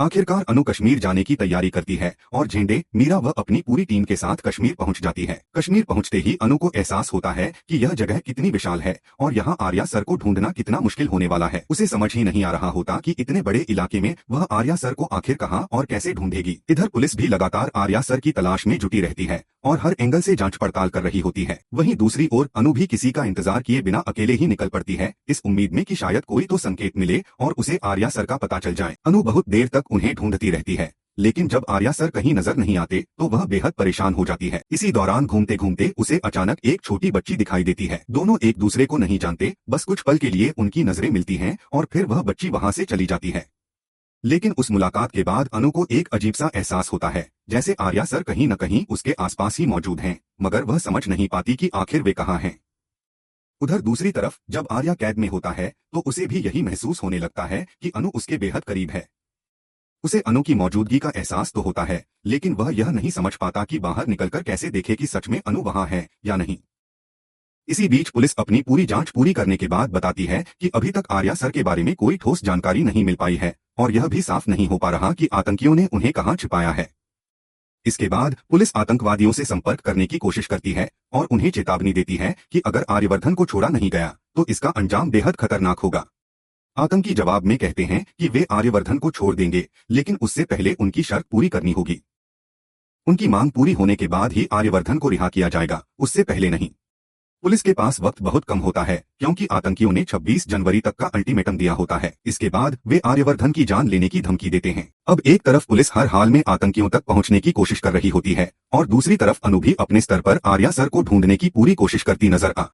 आखिरकार अनु कश्मीर जाने की तैयारी करती है और झेंडे, मीरा व अपनी पूरी टीम के साथ कश्मीर पहुंच जाती है। कश्मीर पहुंचते ही अनु को एहसास होता है कि यह जगह कितनी विशाल है और यहाँ आर्या सर को ढूंढना कितना मुश्किल होने वाला है। उसे समझ ही नहीं आ रहा होता कि इतने बड़े इलाके में वह आर्या सर को आखिर कहाँ और कैसे ढूंढेगी। इधर पुलिस भी लगातार आर्या सर की तलाश में जुटी रहती है और हर एंगल से जांच पड़ताल कर रही होती है। वहीं दूसरी ओर अनु भी किसी का इंतजार किए बिना अकेले ही निकल पड़ती है, इस उम्मीद में कि शायद कोई तो संकेत मिले और उसे आर्या सर का पता चल जाए। अनु बहुत देर तक उन्हें ढूंढती रहती है, लेकिन जब आर्या सर कहीं नजर नहीं आते तो वह बेहद परेशान हो जाती है। इसी दौरान घूमते घूमते उसे अचानक एक छोटी बच्ची दिखाई देती है। दोनों एक दूसरे को नहीं जानते, बस कुछ पल के लिए उनकी नजरें मिलती हैं और फिर वह बच्ची वहां से चली जाती है। लेकिन उस मुलाकात के बाद अनु को एक अजीब सा एहसास होता है, जैसे आर्या सर कहीं न कहीं उसके आसपास ही मौजूद हैं, मगर वह समझ नहीं पाती कि आखिर वे कहाँ हैं। उधर दूसरी तरफ जब आर्या कैद में होता है तो उसे भी यही महसूस होने लगता है कि अनु उसके बेहद करीब है। उसे अनु की मौजूदगी का एहसास तो होता है, लेकिन वह यह नहीं समझ पाता कि बाहर निकलकर कैसे देखे कि सच में अनु वहां है या नहीं। इसी बीच पुलिस अपनी पूरी जांच पूरी करने के बाद बताती है कि अभी तक आर्या सर के बारे में कोई ठोस जानकारी नहीं मिल पाई है और यह भी साफ नहीं हो पा रहा कि आतंकियों ने उन्हें कहां छिपाया है। इसके बाद पुलिस आतंकवादियों से संपर्क करने की कोशिश करती है और उन्हें चेतावनी देती है कि अगर आर्यवर्धन को छोड़ा नहीं गया तो इसका अंजाम बेहद खतरनाक होगा। आतंकी जवाब में कहते हैं कि वे आर्यवर्धन को छोड़ देंगे, लेकिन उससे पहले उनकी शर्त पूरी करनी होगी। उनकी मांग पूरी होने के बाद ही आर्यवर्धन को रिहा किया जाएगा, उससे पहले नहीं। पुलिस के पास वक्त बहुत कम होता है क्योंकि आतंकियों ने 26 जनवरी तक का अल्टीमेटम दिया होता है। इसके बाद वे आर्यवर्धन की जान लेने की धमकी देते हैं। अब एक तरफ पुलिस हर हाल में आतंकियों तक पहुंचने की कोशिश कर रही होती है और दूसरी तरफ अनु भी अपने स्तर पर आर्या सर को ढूंढने की पूरी कोशिश करती नजर आ